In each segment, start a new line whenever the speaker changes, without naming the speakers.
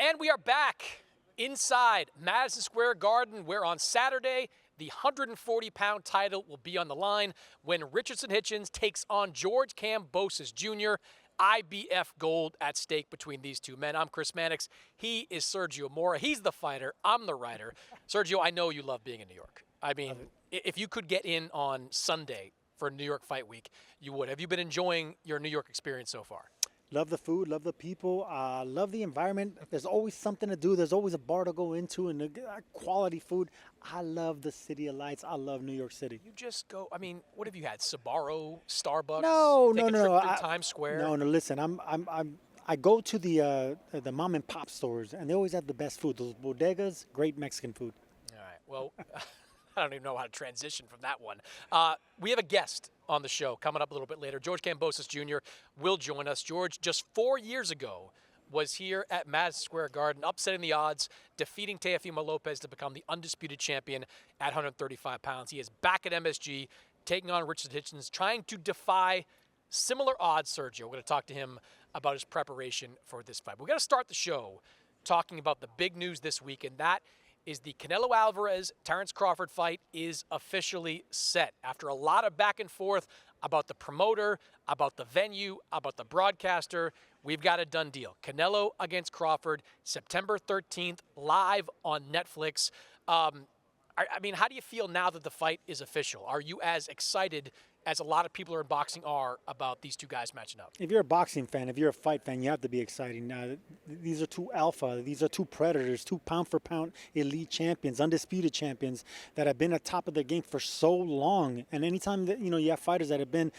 And we are back inside Madison Square Garden, where on Saturday, the 140-pound title will be on the line when Richardson Hitchins takes on George Kambosos Jr. IBF gold at stake between these two men. I'm Chris Mannix. He is Sergio Mora. He's the fighter. I'm the writer. Sergio, I know you love being in New York. I mean, if you could get in on Sunday for New York Fight Week, you would. Have you been enjoying your New York experience so far?
Love the food, love the people, love the environment. There's always something to do. There's always a bar to go into and quality food. I love the City of Lights. I love New York City.
You just go, I mean, what have you had? Sbarro, Starbucks?
No.
Times Square?
No, listen, I go to the mom and pop stores and they always have the best food. Those bodegas, great Mexican food.
All right, well, I don't even know how to transition from that one. We have a guest on the show coming up a little bit later. George Kambosos Jr. will join us. George, just 4 years ago, was here at Madison Square Garden, upsetting the odds, defeating Teofimo Lopez to become the undisputed champion at 135 pounds. He is back at MSG, taking on Richardson Hitchins, trying to defy similar odds, Sergio. We're going to talk to him about his preparation for this fight. We're going to start the show talking about the big news this week, and that is the Canelo Alvarez-Terence Crawford fight is officially set. After a lot of back and forth about the promoter, about the venue, about the broadcaster, we've got a done deal. Canelo against Crawford, September 13th, live on Netflix. I mean, how do you feel now that the fight is official? Are you as excited as a lot of people in boxing are about these two guys matching up?
If you're a boxing fan, if you're a fight fan, you have to be excited. Now, these are two alpha, these are two predators, two pound-for-pound elite champions, undisputed champions that have been at top of their game for so long. And anytime that, you have fighters that have been,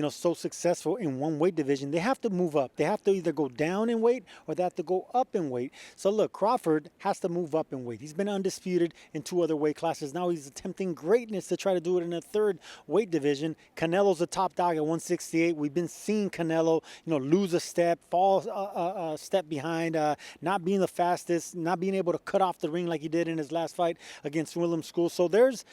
so successful in one weight division, they have to move up. They have to either go down in weight or they have to go up in weight. So look, Crawford has to move up in weight. He's been undisputed in two other weight classes. Now he's attempting greatness to try to do it in a third weight division. Canelo's the top dog at 168. We've been seeing Canelo, lose a step, fall a step behind, not being the fastest, not being able to cut off the ring like he did in his last fight against Willem School. So there's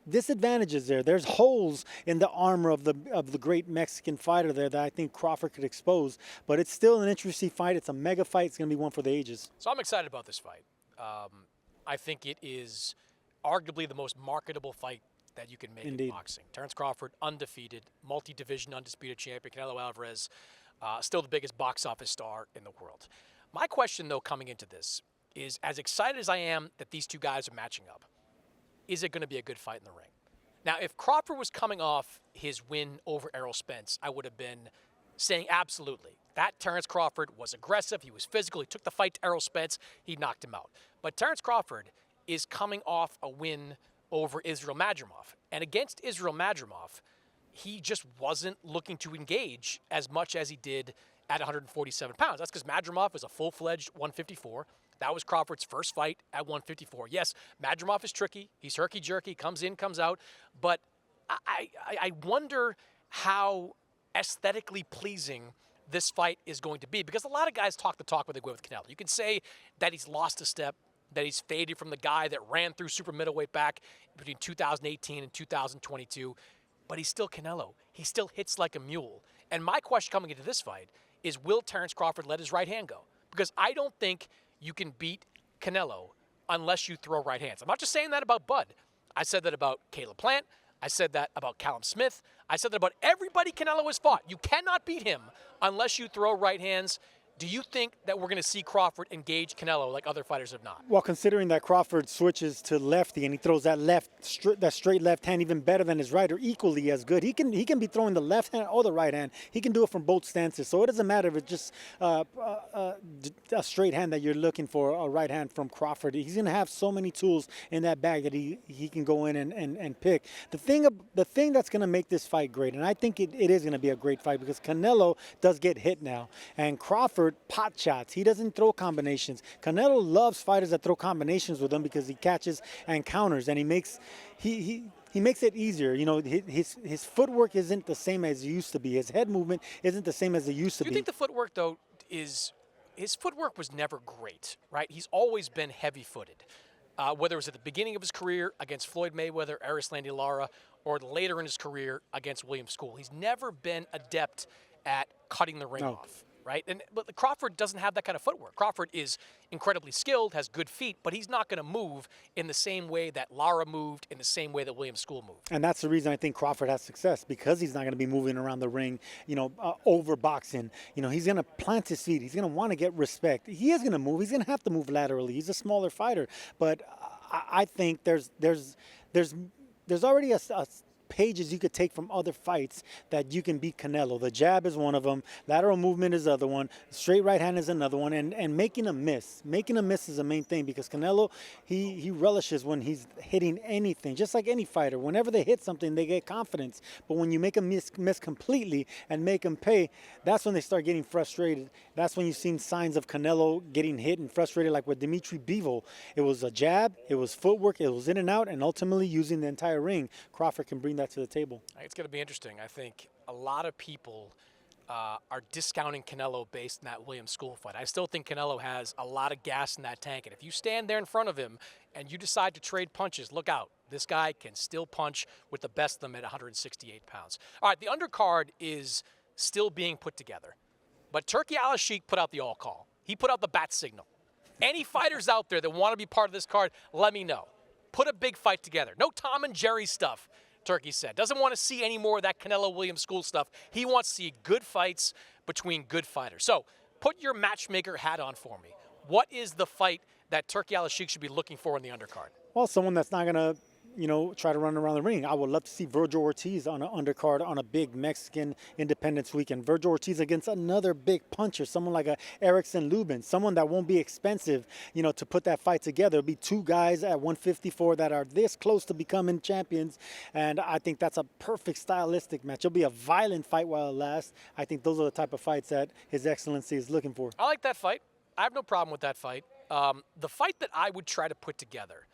disadvantages there. There's holes in the armor of the great Mexican fighter there that I think Crawford could expose. But it's still an interesting fight. It's a mega fight. It's going to be one for the ages.
So I'm excited about this fight. I think it is arguably the most marketable fight that you can make in boxing. Terence Crawford, undefeated, multi-division undisputed champion. Canelo Alvarez, still the biggest box office star in the world. My question, though, coming into this is, as excited as I am that these two guys are matching up, is it going to be a good fight in the ring? Now, if Crawford was coming off his win over Errol Spence, I would have been saying absolutely. That Terence Crawford was aggressive. He was physical. He took the fight to Errol Spence. He knocked him out. But Terence Crawford is coming off a win over Israel Madrimov. And against Israel Madrimov, he just wasn't looking to engage as much as he did at 147 pounds. That's because Madrimov is a full-fledged 154. That was Crawford's first fight at 154. Yes, Madrimov is tricky. He's herky-jerky, comes in, comes out. But I wonder how aesthetically pleasing this fight is going to be, because a lot of guys talk the talk when they go with Canelo. You can say that he's lost a step, that he's faded from the guy that ran through super middleweight back between 2018 and 2022, but he's still Canelo. He still hits like a mule. And my question coming into this fight is, will Terence Crawford let his right hand go? Because I don't think you can beat Canelo unless you throw right hands. I'm not just saying that about Bud. I said that about Caleb Plant. I said that about Callum Smith. I said that about everybody Canelo has fought. You cannot beat him unless you throw right hands. Do you think that we're going to see Crawford engage Canelo like other fighters have not?
Well, considering that Crawford switches to lefty and he throws that straight left hand even better than his right, or equally as good, he can be throwing the left hand or the right hand. He can do it from both stances. So it doesn't matter if it's just a straight hand that you're looking for, a right hand from Crawford. He's going to have so many tools in that bag that he can go in and pick. The thing that's going to make this fight great, and I think it is going to be a great fight, because Canelo does get hit now, and Crawford pot shots. He doesn't throw combinations. Canelo loves fighters that throw combinations with him because he catches and counters, and he makes it easier. His footwork isn't the same as it used to be. His head movement isn't the same as it used to be.
Do you think the footwork, though, his footwork was never great, right? He's always been heavy-footed. Whether it was at the beginning of his career against Floyd Mayweather, Erislandy Lara, or later in his career against William School. He's never been adept at cutting the ring off. right? But Crawford doesn't have that kind of footwork. Crawford is incredibly skilled, has good feet, but he's not going to move in the same way that Lara moved, in the same way that William School moved.
And that's the reason I think Crawford has success, because he's not going to be moving around the ring, over boxing. He's going to plant his feet. He's going to want to get respect. He is going to move. He's going to have to move laterally. He's a smaller fighter, but I think there's already a pages you could take from other fights that you can beat Canelo. The jab is one of them. Lateral movement is the other one. Straight right hand is another one. And making a miss. Making a miss is the main thing, because Canelo, he relishes when he's hitting anything. Just like any fighter. Whenever they hit something, they get confidence. But when you make a miss completely and make them pay, that's when they start getting frustrated. That's when you've seen signs of Canelo getting hit and frustrated, like with Dimitri Bivol. It was a jab, it was footwork, it was in and out, and ultimately using the entire ring. Crawford can bring that to the table.
It's going to be interesting. I think a lot of people are discounting Canelo based on that Williams School fight. I still think Canelo has a lot of gas in that tank, and if you stand there in front of him and you decide to trade punches, look out. This guy can still punch with the best of them at 168 pounds. All right, the undercard is still being put together, but Turki Al-Sheikh put out the all call. He put out the bat signal. Any fighters out there that want to be part of this card, let me know. Put a big fight together. No Tom and Jerry stuff. Turki said. Doesn't want to see any more of that Canelo-Williams School stuff. He wants to see good fights between good fighters. So put your matchmaker hat on for me. What is the fight that Turki Al-Sheikh should be looking for in the undercard?
Well, someone that's not going to try to run around the ring. I would love to see Virgil Ortiz on an undercard on a big Mexican Independence weekend. Virgil Ortiz against another big puncher, someone like a Erickson Lubin, someone that won't be expensive, to put that fight together. It'll be two guys at 154 that are this close to becoming champions, and I think that's a perfect stylistic match. It'll be a violent fight while it lasts. I think those are the type of fights that His Excellency is looking for.
I like that fight. I have no problem with that fight. The fight that I would try to put together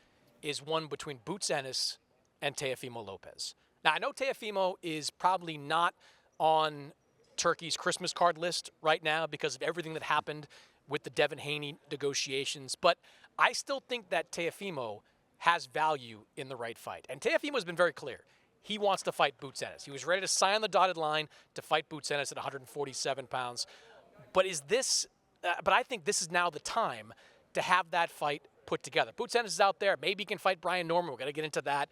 is one between Boots Ennis and Teofimo Lopez. Now, I know Teofimo is probably not on Turkey's Christmas card list right now because of everything that happened with the Devin Haney negotiations, but I still think that Teofimo has value in the right fight. And Teofimo has been very clear. He wants to fight Boots Ennis. He was ready to sign the dotted line to fight Boots Ennis at 147 pounds. But I think this is now the time to have that fight put together. Boots Ennis is out there. Maybe he can fight Brian Norman. We're going to get into that.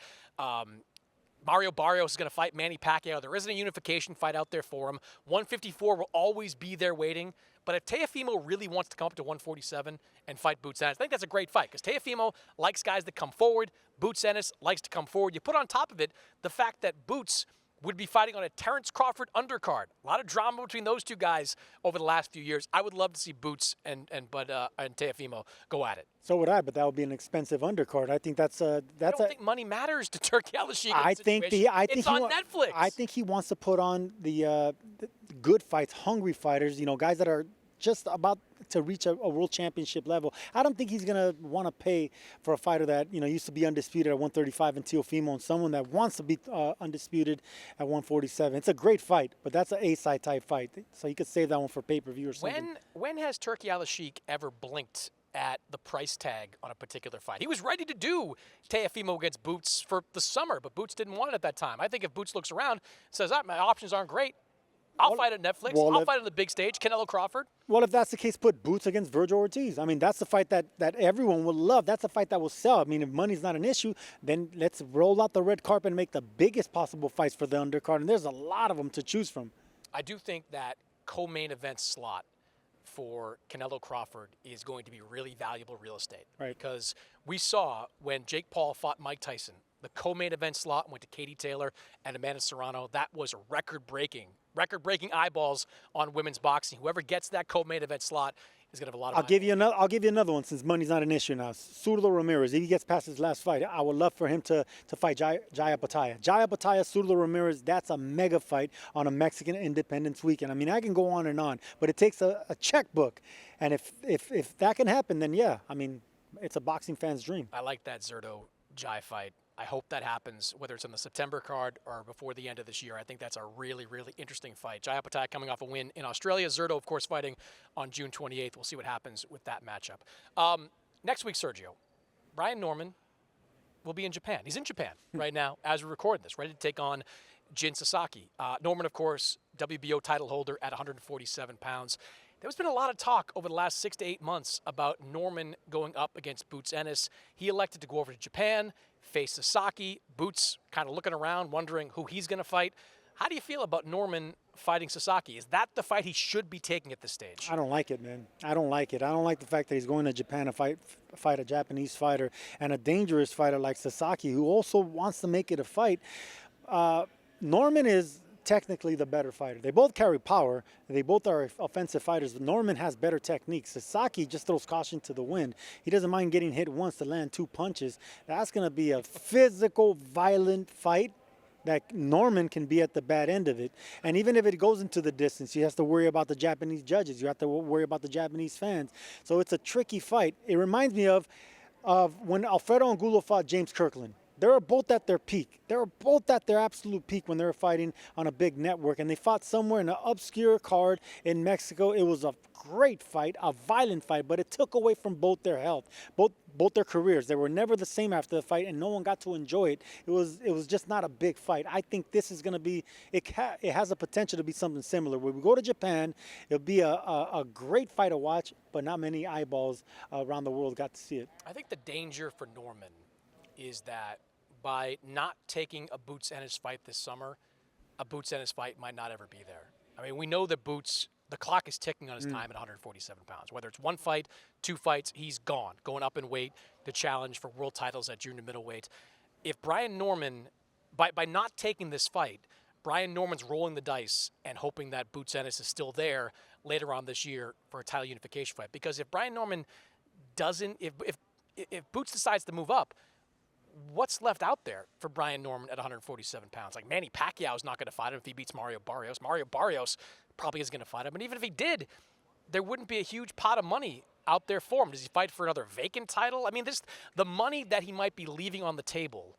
Mario Barrios is going to fight Manny Pacquiao. There isn't a unification fight out there for him. 154 will always be there waiting. But if Teofimo really wants to come up to 147 and fight Boots Ennis, I think that's a great fight because Teofimo likes guys that come forward. Boots Ennis likes to come forward. You put on top of it the fact that Boots would be fighting on a Terrence Crawford undercard. A lot of drama between those two guys over the last few years. I would love to see Boots and Teofimo go at it.
So would I, but that would be an expensive undercard. I think that's
I don't think money matters to Turki Al-Sheikh.
It's
on Netflix.
I think he wants to put on the good fights, hungry fighters. Guys that are just about to reach a world championship level. I don't think he's going to want to pay for a fighter that, used to be undisputed at 135 in Teofimo and someone that wants to be undisputed at 147. It's a great fight, but that's an A-side type fight. So you could save that one for pay-per-view or something.
When has Turki Al-Sheikh ever blinked at the price tag on a particular fight? He was ready to do Teofimo against Boots for the summer, but Boots didn't want it at that time. I think if Boots looks around and says, my options aren't great, I'll fight at Netflix. I'll fight on the big stage. Canelo Crawford.
Well, if that's the case, put Boots against Virgil Ortiz. I mean, that's the fight that everyone will love. That's a fight that will sell. I mean, if money's not an issue, then let's roll out the red carpet and make the biggest possible fights for the undercard. And there's a lot of them to choose from.
I do think that co-main event slot for Canelo Crawford is going to be really valuable real estate.
Right.
Because we saw when Jake Paul fought Mike Tyson, the co-main event slot went to Katie Taylor and Amanda Serrano. That was record-breaking eyeballs on women's boxing. Whoever gets that co-main event slot is going to have a lot of
I'll give you another one since money's not an issue now. Surlo Ramirez, if he gets past his last fight, I would love for him to fight Jaya Pataya. Jaya Pataya, Surlo Ramirez, that's a mega fight on a Mexican Independence weekend. I mean, I can go on, but it takes a checkbook. And if that can happen, then yeah, I mean, it's a boxing fan's dream.
I like that Zurdo Jai fight. I hope that happens, whether it's on the September card or before the end of this year. I think that's a really, really interesting fight. Jaya Pataya coming off a win in Australia. Zurdo, of course, fighting on June 28th. We'll see what happens with that matchup. Next week, Sergio, Brian Norman will be in Japan. He's in Japan right now as we record this, ready to take on Jin Sasaki. Norman, of course, WBO title holder at 147 pounds. There's been a lot of talk over the last 6 to 8 months about Norman going up against Boots Ennis. He elected to go over to Japan, face Sasaki. Boots kind of looking around, wondering who he's going to fight. How do you feel about Norman fighting Sasaki? Is that the fight he should be taking at this stage?
I don't like it, man. I don't like it. I don't like the fact that he's going to Japan to fight a Japanese fighter and a dangerous fighter like Sasaki, who also wants to make it a fight. Norman is technically the better fighter. They both carry power. They both are offensive fighters, but Norman has better techniques. Sasaki just throws caution to the wind. He doesn't mind getting hit once to land 2 punches. That's going to be a physical, violent fight that Norman can be at the bad end of it. And even if it goes into the distance, he has to worry about the Japanese judges. You have to worry about the Japanese fans. So it's a tricky fight. It reminds me of when Alfredo Angulo fought James Kirkland. They were both at their peak. They were both at their absolute peak when they were fighting on a big network. And they fought somewhere in an obscure card in Mexico. It was a great fight, a violent fight, but it took away from both their health, both their careers. They were never the same after the fight, and no one got to enjoy it. It was just not a big fight. I think this is going to be, it has a potential to be something similar. When we go to Japan, it'll be a great fight to watch, but not many eyeballs around the world got to see it.
I think the danger for Norman is that by not taking a Boots Ennis fight this summer, a Boots Ennis fight might not ever be there. I mean, we know that Boots, the clock is ticking on his time at 147 pounds. Whether it's 1 fight, 2 fights, he's gone, going up in weight, the challenge for world titles at junior middleweight. If Brian Norman, by not taking this fight, Brian Norman's rolling the dice and hoping that Boots Ennis is still there later on this year for a title unification fight. Because if Brian Norman doesn't, if Boots decides to move up, what's left out there for Brian Norman at 147 pounds? Like, Manny Pacquiao's not going to fight him if he beats Mario Barrios. Mario Barrios probably is going to fight him. And even if he did, there wouldn't be a huge pot of money out there for him. Does he fight for another vacant title? I mean, the money that he might be leaving on the table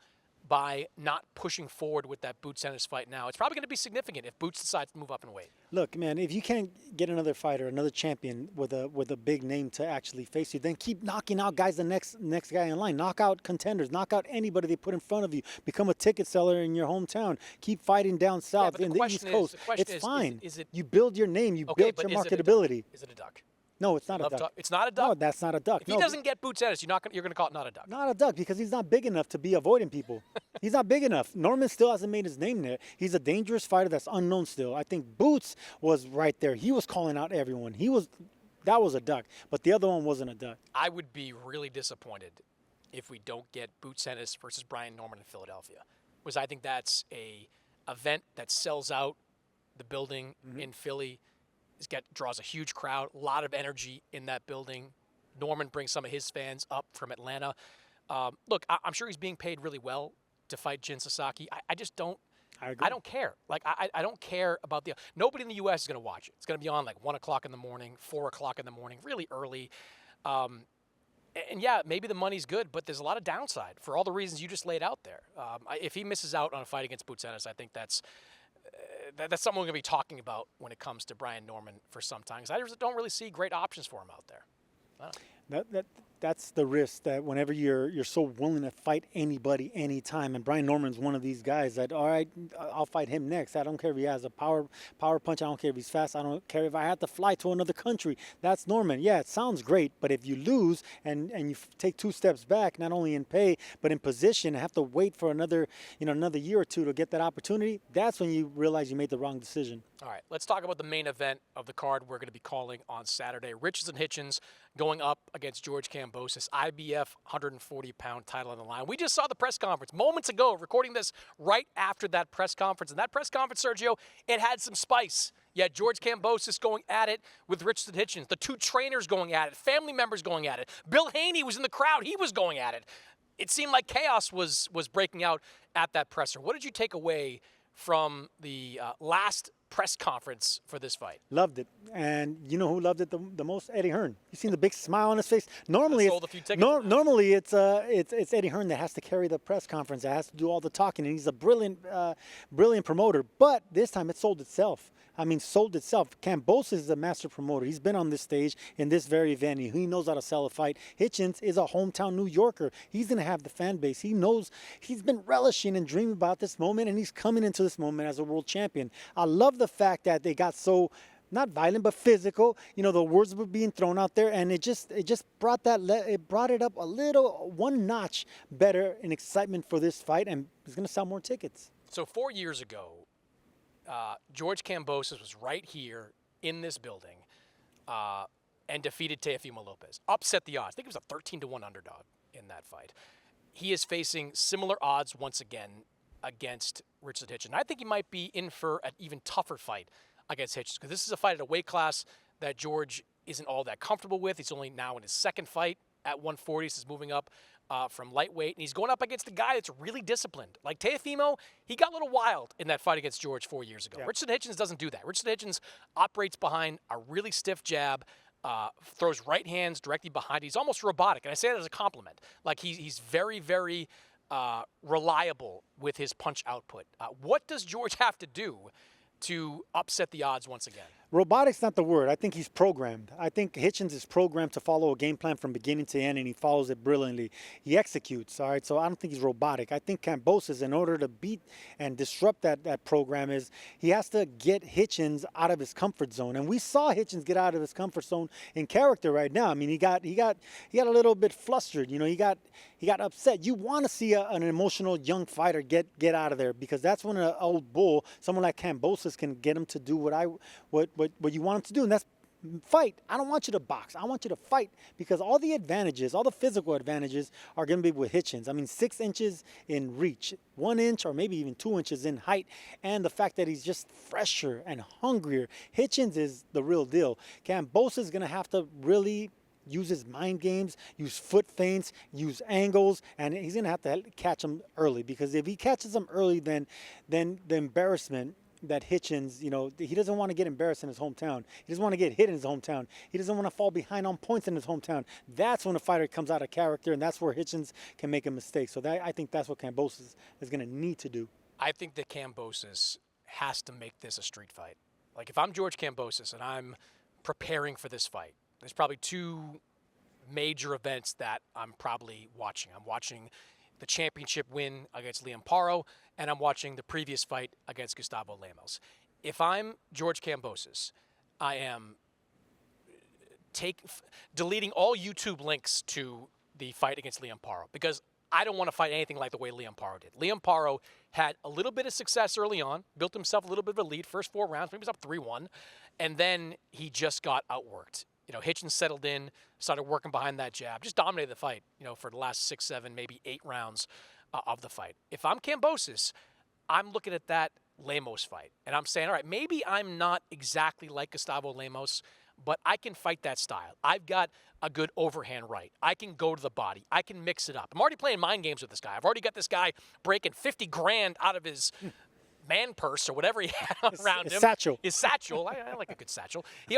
by not pushing forward with that Boots Ennis fight now, it's probably going to be significant if Boots decides to move up in weight.
Look, man, if you can't get another fighter, another champion with a big name to actually face you, then keep knocking out guys, the next guy in line. Knock out contenders. Knock out anybody they put in front of you. Become a ticket seller in your hometown. Keep fighting down south in the East Coast. It's fine. You build your name. You build your marketability.
Is it a duck?
No, it's not a duck.
It's not a duck?
No, that's not a duck.
If he doesn't get Boots Ennis, you're going to call it not a duck.
Not a duck, because he's not big enough to be avoiding people. He's not big enough. Norman still hasn't made his name there. He's a dangerous fighter that's unknown still. I think Boots was right there. He was calling out everyone. That was a duck, but the other one wasn't a duck.
I would be really disappointed if we don't get Boots Ennis versus Brian Norman in Philadelphia, because I think that's a event that sells out the building in Philly. Draws a huge crowd, a lot of energy in that building. Norman brings some of his fans up from Atlanta. Look, I'm sure he's being paid really well to fight Jin Sasaki. I just don't. I don't care. Like, I don't care about nobody in the U.S. is going to watch it. It's going to be on like 1 o'clock in the morning, 4 o'clock in the morning, really early. And yeah, maybe the money's good, but there's a lot of downside for all the reasons you just laid out there. If he misses out on a fight against Boots Ennis, I think that's something we're going to be talking about when it comes to Brian Norman for some time, because I just don't really see great options for him out there.
That's the risk, that whenever you're so willing to fight anybody anytime, and Brian Norman's one of these guys that, all right, I'll fight him next. I don't care if he has a power punch. I don't care if he's fast. I don't care if I have to fly to another country. That's Norman. Yeah, it sounds great, but if you lose and you take 2 steps back, not only in pay but in position, and have to wait for another year or 2 to get that opportunity, that's when you realize you made the wrong decision.
All right, let's talk about the main event of the card we're going to be calling on Saturday. Richardson Hitchins going up against George Kambosos, IBF 140-pound title on the line. We just saw the press conference moments ago, recording this right after that press conference. And that press conference, Sergio, it had some spice. Yeah, George Kambosos going at it with Richardson Hitchins, the 2 trainers going at it, family members going at it. Bill Haney was in the crowd. He was going at it. It seemed like chaos was breaking out at that presser. What did you take away from the last press conference for this fight?
Loved it. And you know who loved it the most? Eddie Hearn. You seen the big smile on his face? Normally it's Eddie Hearn that has to carry the press conference, that has to do all the talking, and he's a brilliant promoter. But this time it sold itself. Sold itself. Kambosos is a master promoter. He's been on this stage in this very venue. He knows how to sell a fight. Hitchins is a hometown New Yorker. He's going to have the fan base. He knows, he's been relishing and dreaming about this moment, and he's coming into this moment as a world champion. I love the fact that they got so not violent, but physical. You know, the words were being thrown out there, and it just brought it up a little, one notch better in excitement for this fight, and it's going to sell more tickets.
So 4 years ago, George Kambosos was right here in this building and defeated Teofimo Lopez. Upset the odds. I think it was a 13-1 underdog in that fight. He is facing similar odds once again against Richardson Hitchins. I think he might be in for an even tougher fight against Hitchins, because this is a fight at a weight class that George isn't all that comfortable with. He's only now in his second fight at 140. He's moving up from lightweight, and he's going up against a guy that's really disciplined. Like Teofimo, he got a little wild in that fight against George 4 years ago. Yeah. Richardson Hitchins doesn't do that. Richardson Hitchins operates behind a really stiff jab, throws right hands directly behind. He's almost robotic, and I say that as a compliment. Like he's very, very reliable with his punch output. What does George have to do to upset the odds once again?
Robotic's not the word. I think he's programmed. I think Hitchins is programmed to follow a game plan from beginning to end, and he follows it brilliantly. He executes, all right? So I don't think he's robotic. I think Kambosos, in order to beat and disrupt that program, he has to get Hitchins out of his comfort zone. And we saw Hitchins get out of his comfort zone in character right now. I mean, he got a little bit flustered. You know, he got upset. You want to see an emotional young fighter get out of there, because that's when an old bull, someone like Kambosos, can get him to do what you want him to do, and that's fight. I don't want you to box. I want you to fight, because all the advantages, all the physical advantages are going to be with Hitchins. I mean, 6 inches in reach, 1 inch or maybe even 2 inches in height, and the fact that he's just fresher and hungrier. Hitchins is the real deal. Kambosos is going to have to really use his mind games, use foot feints, use angles, and he's going to have to catch him early, because if he catches him early, then the embarrassment that Hitchins, you know, he doesn't want to get embarrassed in his hometown. He doesn't want to get hit in his hometown. He doesn't want to fall behind on points in his hometown. That's when a fighter comes out of character, and that's where Hitchins can make a mistake. So I think that's what Kambosos is going to need to do.
I think that Kambosos has to make this a street fight. Like, if I'm George Kambosos and I'm preparing for this fight, there's probably 2 major events that I'm probably watching. I'm watching the championship win against Liam Paro, and I'm watching the previous fight against Gustavo Lemos. If I'm George Kambosos, I am deleting all YouTube links to the fight against Liam Paro, because I don't want to fight anything like the way Liam Paro did. Liam Paro had a little bit of success early on, built himself a little bit of a lead, first 4 rounds, maybe he was up 3-1, and then he just got outworked. You know, Hitchins settled in, started working behind that jab, just dominated the fight, you know, for the last 6, 7, maybe 8 rounds of the fight. If I'm Kambosos, I'm looking at that Lemos fight, and I'm saying, all right, maybe I'm not exactly like Gustavo Lemos, but I can fight that style. I've got a good overhand right. I can go to the body. I can mix it up. I'm already playing mind games with this guy. I've already got this guy breaking 50 grand out of his man purse or whatever he had around him.
Satchel.
His satchel. I like a good satchel. He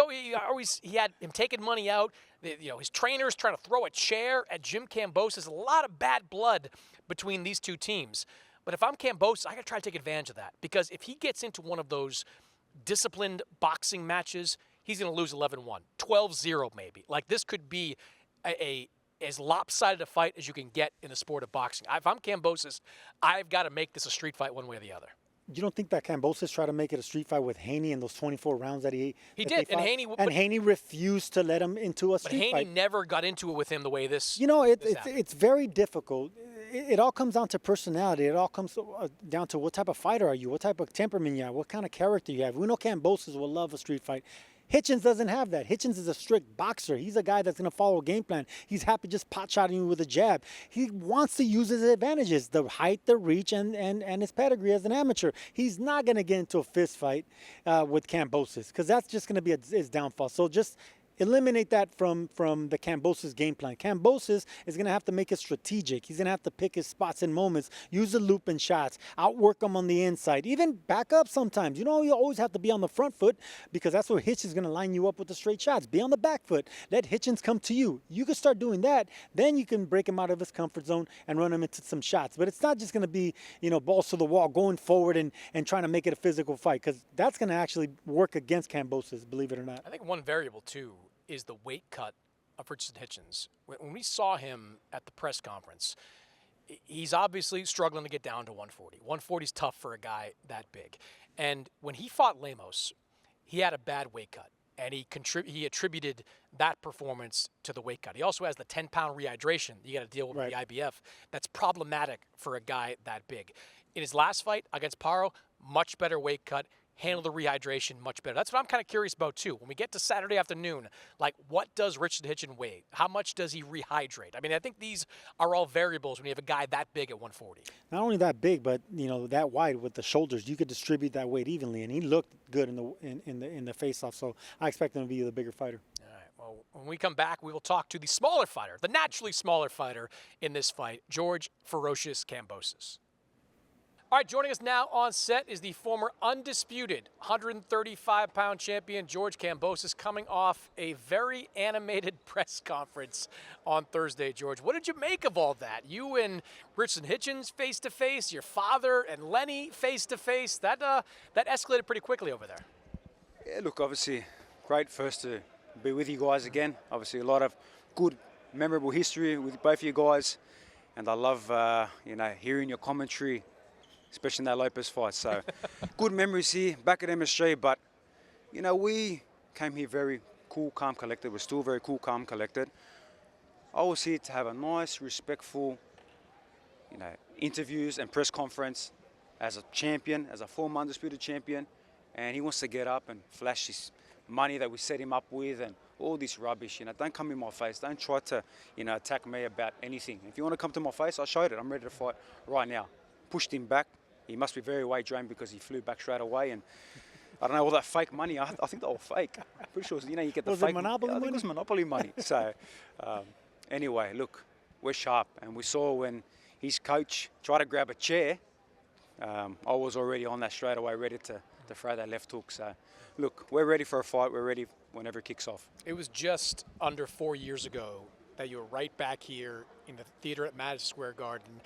had him taking money out. You know, his trainers trying to throw a chair at Jim Kambosos. A lot of bad blood between these 2 teams. But if I'm Kambosos, I got to try to take advantage of that, because if he gets into one of those disciplined boxing matches, he's going to lose 11-1, 12-0 maybe. Like, this could be as lopsided a fight as you can get in the sport of boxing. If I'm Kambosos, I've got to make this a street fight one way or the other.
You don't think that Kambosos tried to make it a street fight with Haney in those 24 rounds that he
did, and
Haney refused to let him into a street fight?
But Haney never got into it with him the way this.
You know, it's very difficult. It all comes down to personality. It all comes down to what type of fighter are you, what type of temperament you have, what kind of character you have. We know Kambosos will love a street fight. Hitchins doesn't have that. Hitchins is a strict boxer. He's a guy that's going to follow a game plan. He's happy just pot-shotting you with a jab. He wants to use his advantages, the height, the reach, and his pedigree as an amateur. He's not going to get into a fist fight with Kambosos, because that's just going to be his downfall. So just eliminate that from the Kambosos game plan. Kambosos is going to have to make it strategic. He's going to have to pick his spots and moments, use the loop and shots, outwork him on the inside, even back up sometimes. You know, you always have to be on the front foot, because that's where Hitchins is going to line you up with the straight shots. Be on the back foot. Let Hitchins come to you. You can start doing that. Then you can break him out of his comfort zone and run him into some shots. But it's not just going to be, you know, balls to the wall, going forward and trying to make it a physical fight, because that's going to actually work against Kambosos, believe it or not.
I think one variable, too, is the weight cut of Richardson Hitchins. When we saw him at the press conference, he's obviously struggling to get down to 140. 140 is tough for a guy that big. And when he fought Lemos, he had a bad weight cut, and he attributed that performance to the weight cut. He also has the 10-pound rehydration you got to deal with
Right.
the IBF. That's problematic for a guy that big. In his last fight against Paro, much better weight cut, handled the rehydration much better. That's what I'm kind of curious about too. When we get to Saturday afternoon, like what does Richardson Hitchins weigh? How much does he rehydrate? I mean, I think these are all variables when you have a guy that big at 140.
Not only that big, but that wide with the shoulders, you could distribute that weight evenly, and he looked good in the face-off. So I expect him to be the bigger fighter.
All right. Well, when we come back, we will talk to the smaller fighter, the naturally smaller fighter in this fight, George Ferocious Kambosos. All right, joining us now on set is the former undisputed 135-pound champion, George Kambosos, coming off a very animated press conference on Thursday. George, what did you make of all that? You and Richardson Hitchins face-to-face, your father and Lenny face-to-face. That escalated pretty quickly over there.
Yeah, look, obviously, great first to be with you guys again. Obviously, a lot of good, memorable history with both of you guys. And I love, hearing your commentary, especially in that Lopez fight. So good memories here back at MSG, but we came here very cool, calm, collected. We're still very cool, calm, collected. I was here to have a nice, respectful, interviews and press conference as a champion, as a former undisputed champion, and he wants to get up and flash his money that we set him up with and all this rubbish. Don't come in my face. Don't try to, attack me about anything. If you want to come to my face, I showed it. I'm ready to fight right now. Pushed him back. He must be very weight drained because he flew back straight away. And I don't know, all that fake money, I think they're all fake. I'm pretty sure, you get the
Was
fake
it Monopoly
I think
money?
it was Monopoly money. So, anyway, look, we're sharp. And we saw when his coach tried to grab a chair, I was already on that straight away, ready to throw that left hook. So, look, we're ready for a fight. We're ready whenever it kicks off.
It was just under 4 years ago that you were right back here in the theater at Madison Square Garden.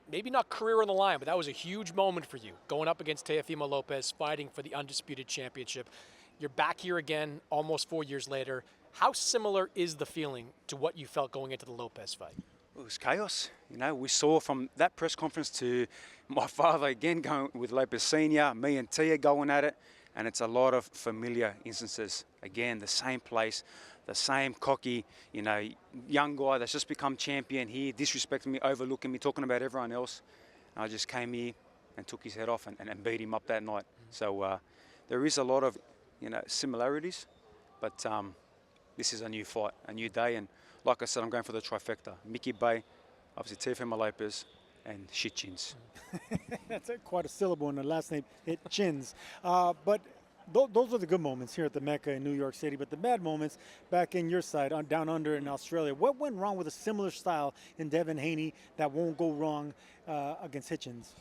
Maybe not career on the line, but that was a huge moment for you, going up against Teofimo Lopez, fighting for the undisputed championship. You're back here again almost 4 years later. How similar is the feeling to what you felt going into the Lopez fight?
It was chaos. We saw from that press conference to my father again going with Lopez Sr., me and Tia going at it, and it's a lot of familiar instances. Again, the same place, the same cocky, young guy that's just become champion here, disrespecting me, overlooking me, talking about everyone else. I just came here and took his head off and beat him up that night. So there is a lot of, similarities, but this is a new fight, a new day, and like I said, I'm going for the trifecta. Mickey Bay, obviously Teofimo Lopez, and Hitchins.
That's quite a syllable in the last name, Hitchins. But those are the good moments here at the Mecca in New York City. But the bad moments back in your side, down under in Australia. What went wrong with a similar style in Devin Haney that won't go wrong against Hitchins?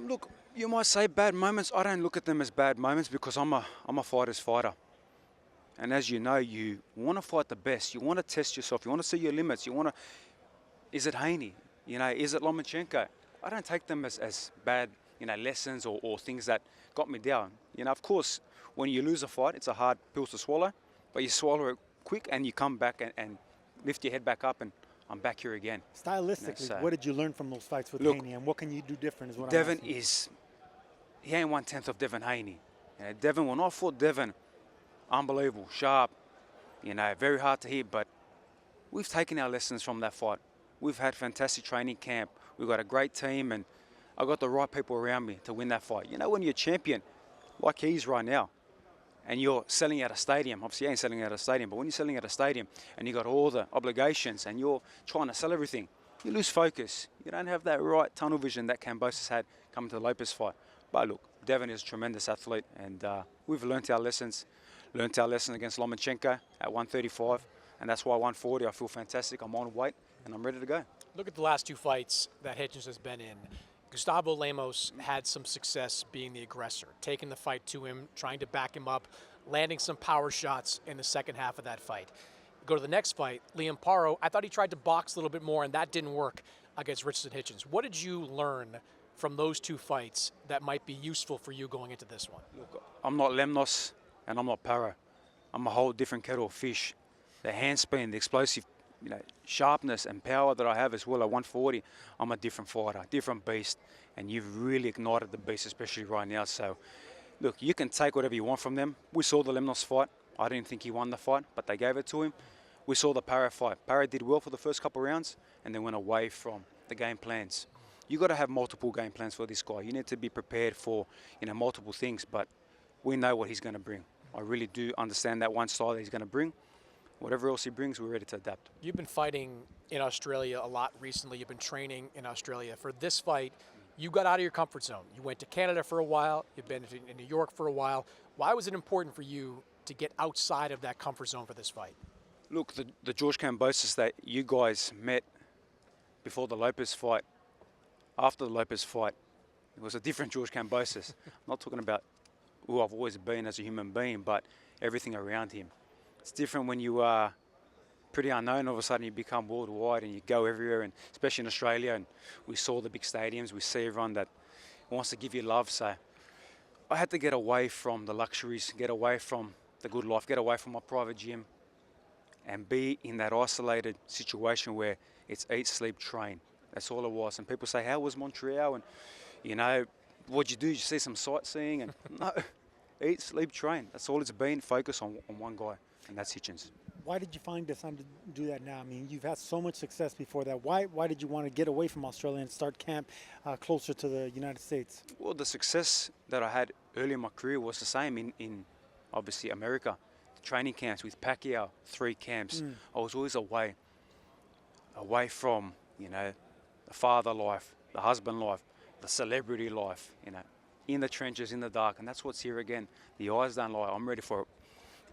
Look, you might say bad moments. I don't look at them as bad moments because I'm a fighter's fighter. And as you know, you want to fight the best. You want to test yourself. You want to see your limits. Is it Haney? Is it Lomachenko? I don't take them as bad, lessons or things that got me down. Of course, when you lose a fight, it's a hard pill to swallow, but you swallow it quick and you come back and lift your head back up and I'm back here again.
Stylistically, what did you learn from those fights with Haney, and what can you do different is what
Devin
I'm asking.
he ain't 1/10 of Devin Haney. Devin, when I fought Devin, unbelievable, sharp, very hard to hit, but we've taken our lessons from that fight. We've had fantastic training camp. We've got a great team, and I got the right people around me to win that fight. When you're a champion, like he is right now, and you're selling out a stadium, obviously you ain't selling out a stadium, but when you're selling out a stadium and you got all the obligations and you're trying to sell everything, you lose focus. You don't have that right tunnel vision that Kambosos had coming to the Lopez fight. But look, Devin is a tremendous athlete, and we've learnt our lessons. Learnt our lesson against Lomachenko at 135, and that's why 140, I feel fantastic. I'm on weight, and I'm ready to go.
Look at the last two fights that Hitchins has been in. Gustavo Lemos had some success being the aggressor, taking the fight to him, trying to back him up, landing some power shots in the second half of that fight. Go to the next fight, Liam Paro. I thought he tried to box a little bit more, and that didn't work against Richardson Hitchins. What did you learn from those two fights that might be useful for you going into this one?
Look, I'm not Lemnos, and I'm not Paro. I'm a whole different kettle of fish. The hand spin, the explosive, sharpness and power that I have as well at 140, I'm a different fighter, different beast, and you've really ignited the beast, especially right now. So Look, you can take whatever you want from them. We saw the Lemnos fight. I didn't think he won the fight, but they gave it to him. We saw the Parra fight. Parra did well for the first couple of rounds and then went away from the game plans. You got to have multiple game plans for this guy. You need to be prepared for, multiple things, but we know what he's going to bring. I really do understand that one style that he's going to bring. Whatever else he brings, we're ready to adapt.
You've been fighting in Australia a lot recently. You've been training in Australia. For this fight, you got out of your comfort zone. You went to Canada for a while. You've been in New York for a while. Why was it important for you to get outside of that comfort zone for this fight?
Look, the George Kambosos that you guys met before the Lopez fight, after the Lopez fight, it was a different George Kambosos. I'm not talking about who I've always been as a human being, but everything around him. It's different when you are pretty unknown. All of a sudden you become worldwide and you go everywhere, and especially in Australia. And we saw the big stadiums. We see everyone that wants to give you love. So I had to get away from the luxuries, get away from the good life, get away from my private gym, and be in that isolated situation where it's eat, sleep, train. That's all it was. And people say, how was Montreal? And, what'd you do? Did you see some sightseeing? And no, eat, sleep, train. That's all it's been. Focus on one guy, and that's Hitchins.
Why did you find the time to do that now? I mean, you've had so much success before that. Why did you want to get away from Australia and start camp closer to the United States?
Well, the success that I had early in my career was the same in obviously America. The training camps with Pacquiao, 3 camps. I was always away from, the father life, the husband life, the celebrity life, in the trenches, in the dark. And that's what's here again. The eyes don't lie. I'm ready for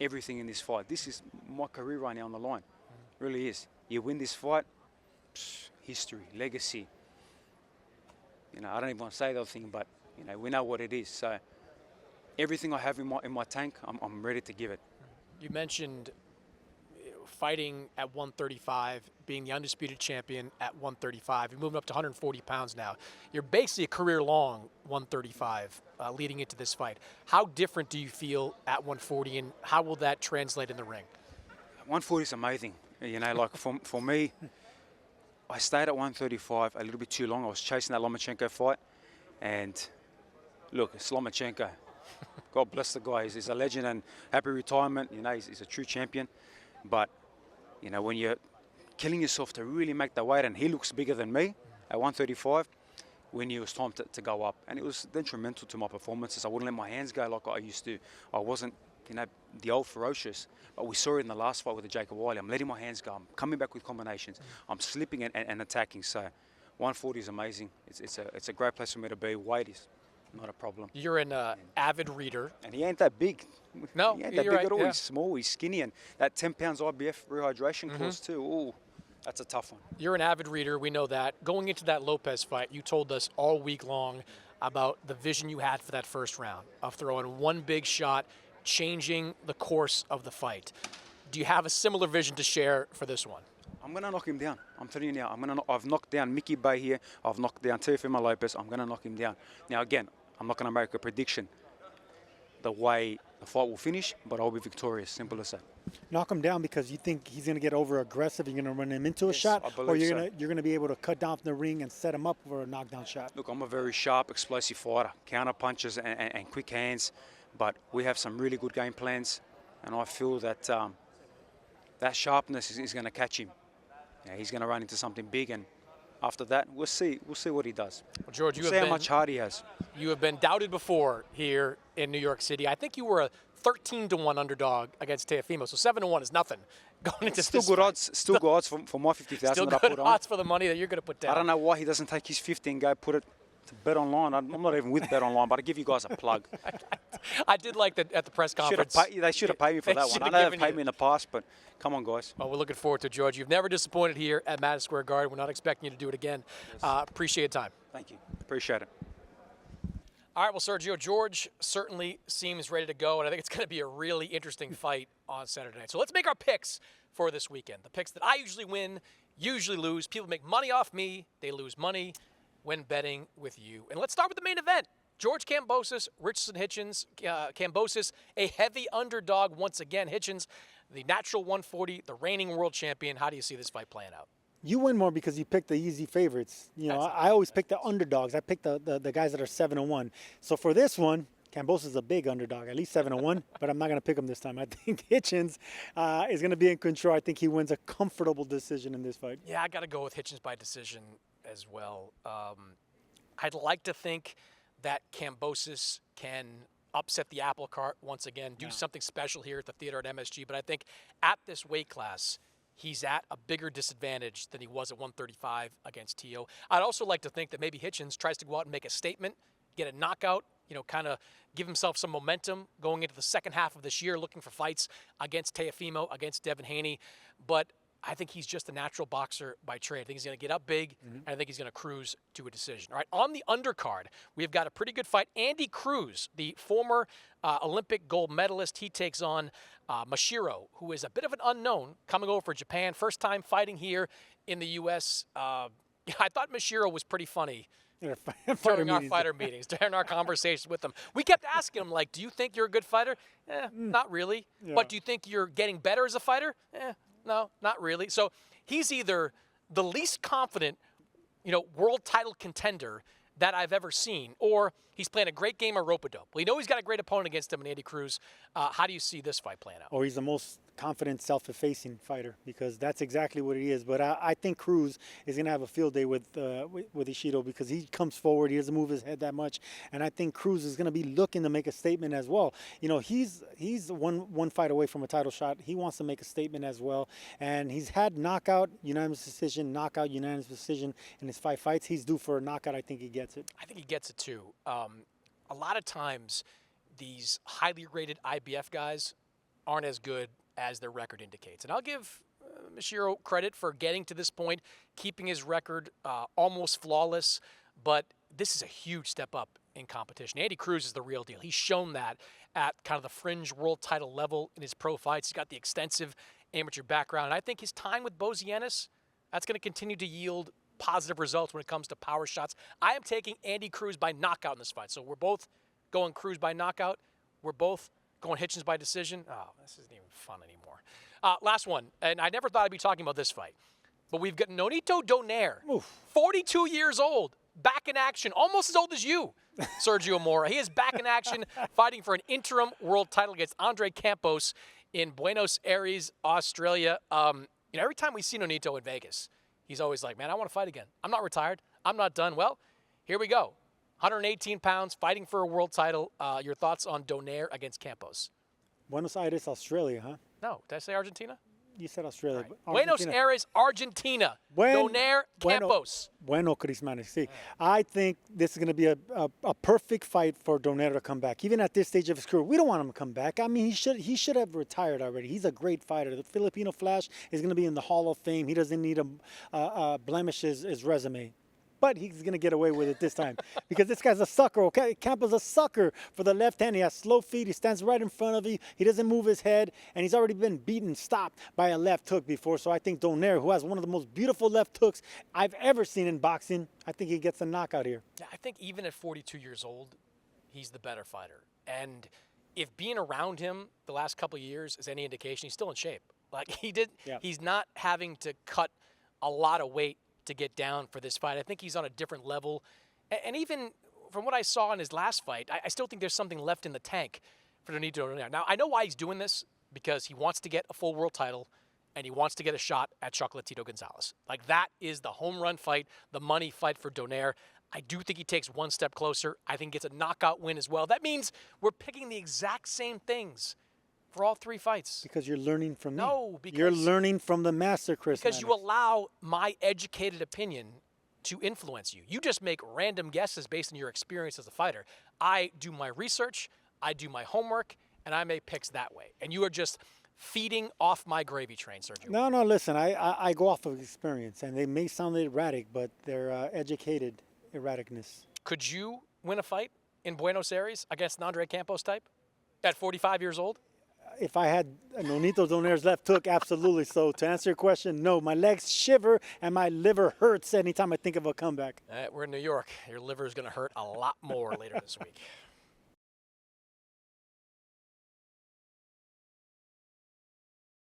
everything in this fight. This is my career right now on the line. Really is. You win this fight, history, legacy. I don't even want to say the other thing, but we know what it is. So everything I have in my tank, I'm ready to give it.
You mentioned fighting at 135, being the undisputed champion at 135. You're moving up to 140 pounds now. You're basically a career-long 135 leading into this fight. How different do you feel at 140, and how will that translate in the ring?
140 is amazing. Like for me, I stayed at 135 a little bit too long. I was chasing that Lomachenko fight, and look, it's Lomachenko. God bless the guy. He's a legend and happy retirement. He's a true champion. But, when you're killing yourself to really make the weight, and he looks bigger than me at 135, we knew it was time to go up. And it was detrimental to my performances. I wouldn't let my hands go like I used to. I wasn't, the old ferocious. But we saw it in the last fight with the Jacob Wiley. I'm letting my hands go. I'm coming back with combinations. I'm slipping and attacking. So 140 is amazing. It's a great place for me to be. Weight is not a problem.
You're an avid reader.
And he ain't that big.
No,
he ain't that
you're
big
right,
at all.
yeah.
He's small, he's skinny, and that 10 pounds IBF rehydration clause too. Ooh, that's a tough one.
You're an avid reader, we know that. Going into that Lopez fight, you told us all week long about the vision you had for that first round, of throwing one big shot, changing the course of the fight. Do you have a similar vision to share for this one?
I'm going to knock him down. I'm telling you now. I've knocked down Mickey Bay here. I've knocked down Teofimo Lopez. I'm going to knock him down. Now, again, I'm not going to make a prediction the way the fight will finish, but I'll be victorious. Simple as that.
Knock him down because you think he's going to get over aggressive. You're going to run him into a
Yes,
shot,
I
or
believe
you're going to be able to cut down from the ring and set him up for a knockdown shot.
Look, I'm a very sharp, explosive fighter. Counter punches and quick hands, but we have some really good game plans, and I feel that that sharpness is going to catch him. He's going to run into something big, and after that, we'll see what he does.
Well, George,
We'll see how much heart he has.
You have been doubted before here in New York City. I think you were a 13-1 underdog against Teofimo, so 7-1 is nothing going into
Still
this
good
fight.
odds. Still good odds for my 50,000
Still
that I
good
put on.
odds for the money that you're going to put down.
I don't know why he doesn't take his 50 and go put it to Bet Online. I'm not even with Bet Online, but I give you guys a plug.
I did like that at the press conference.
They should have paid me for
They
that one.
should
I
have
know they've
given
paid
you-
me in the past, but come on, guys.
Well, we're looking forward to it, George. You've never disappointed here at Madison Square Garden. We're not expecting you to do it again. Appreciate your time.
Thank you. Appreciate it.
All right, well, Sergio, George certainly seems ready to go, and I think it's going to be a really interesting fight on Saturday night. So let's make our picks for this weekend. The picks that I usually win, usually lose. People make money off me. They lose money when betting with you. And let's start with the main event. George Kambosos, Richardson Hitchins. Kambosos, a heavy underdog once again. Hitchins, the natural 140, the reigning world champion. How do you see this fight playing out?
You win more because you pick the easy favorites. I always pick the underdogs. I pick the guys that are 7-1. So for this one, Kambosos is a big underdog, at least 7-1, but I'm not going to pick him this time. I think Hitchins is going to be in control. I think he wins a comfortable decision in this fight.
Yeah, I got to go with Hitchins by decision as well. I'd like to think that Kambosos can upset the apple cart once again, do something special here at the theater at MSG, but I think at this weight class, he's at a bigger disadvantage than he was at 135 against Tio. I'd also like to think that maybe Hitchins tries to go out and make a statement, get a knockout, kind of give himself some momentum going into the second half of this year, looking for fights against Teofimo, against Devin Haney. But I think he's just a natural boxer by trade. I think he's going to get up big, and I think he's going to cruise to a decision. All right, on the undercard, we've got a pretty good fight. Andy Cruz, the former Olympic gold medalist, he takes on Mashiro, who is a bit of an unknown, coming over for Japan, first time fighting here in the U.S. I thought Mashiro was pretty funny during our fighter meetings, during our conversations with him. We kept asking him, like, do you think you're a good fighter? Not really. Yeah. But do you think you're getting better as a fighter? No, not really. So he's either the least confident, world title contender that I've ever seen, or he's playing a great game of rope-a-dope. We know he's got a great opponent against him in Andy Cruz. How do you see this fight playing out?
Or he's the most confident, self-effacing fighter, because that's exactly what he is. But I think Cruz is going to have a field day with Ishido, because he comes forward, he doesn't move his head that much, and I think Cruz is going to be looking to make a statement as well. He's one fight away from a title shot. He wants to make a statement as well, and he's had knockout, unanimous decision in his 5 fights. He's due for a knockout. I think he gets it.
I think he gets it too. A lot of times, these highly rated IBF guys aren't as good as their record indicates. And I'll give Mashiro credit for getting to this point, keeping his record almost flawless, but this is a huge step up in competition. Andy Cruz is the real deal. He's shown that at kind of the fringe world title level in his pro fights. He's got the extensive amateur background, and I think his time with Bozienis, that's going to continue to yield positive results when it comes to power shots. I am taking Andy Cruz by knockout in this fight. So we're both going Cruz by knockout. We're both going Hitchins by decision. Oh, this isn't even fun anymore. Last one, and I never thought I'd be talking about this fight, but we've got Nonito Donaire, 42 years old, back in action, almost as old as you, Sergio Mora. He is back in action, fighting for an interim world title against Andre Campos in Buenos Aires, Australia. Every time we see Nonito in Vegas, he's always like, man, I want to fight again. I'm not retired. I'm not done. Well, here we go. 118 pounds, fighting for a world title. Your thoughts on Donaire against Campos?
Buenos Aires, Australia, huh?
No, did I say Argentina?
You said Australia.
Right. Buenos Aires, Argentina. Donaire, Campos.
Bueno, Chris Mannix. See, I think this is going to be a perfect fight for Donaire to come back. Even at this stage of his career, we don't want him to come back. I mean, he should have retired already. He's a great fighter. The Filipino Flash is going to be in the Hall of Fame. He doesn't need to blemish his resume. But he's going to get away with it this time, because this guy's a sucker, okay? Campos a sucker for the left hand. He has slow feet. He stands right in front of you. He doesn't move his head, and he's already been beaten, stopped by a left hook before. So I think Donaire, who has one of the most beautiful left hooks I've ever seen in boxing, I think he gets a knockout here.
Yeah, I think even at 42 years old, he's the better fighter. And if being around him the last couple of years is any indication, he's still in shape. Like he's not having to cut a lot of weight to get down for this fight. I think he's on a different level. And even from what I saw in his last fight, I still think there's something left in the tank for Nonito Donaire. Now, I know why he's doing this, because he wants to get a full world title and he wants to get a shot at Chocolatito Gonzalez. Like, that is the home run fight, the money fight for Donaire. I do think he takes one step closer. I think he gets a knockout win as well. That means we're picking the exact same things for all 3 fights.
Because you're learning from me.
No, because
you're learning from the master, Chris.
Because you allow my educated opinion to influence you. You just make random guesses based on your experience as a fighter. I do my research, I do my homework, and I make picks that way. And you are just feeding off my gravy train, Sergio.
No, listen, I go off of experience, and they may sound erratic, but they're educated erraticness.
Could you win a fight in Buenos Aires against an Andre Campos type at 45 years old?
If I had Nonito Donaire's left hook, absolutely. So to answer your question, no. My legs shiver and my liver hurts anytime I think of a comeback.
We're in New York. Your liver is going to hurt a lot more later this week.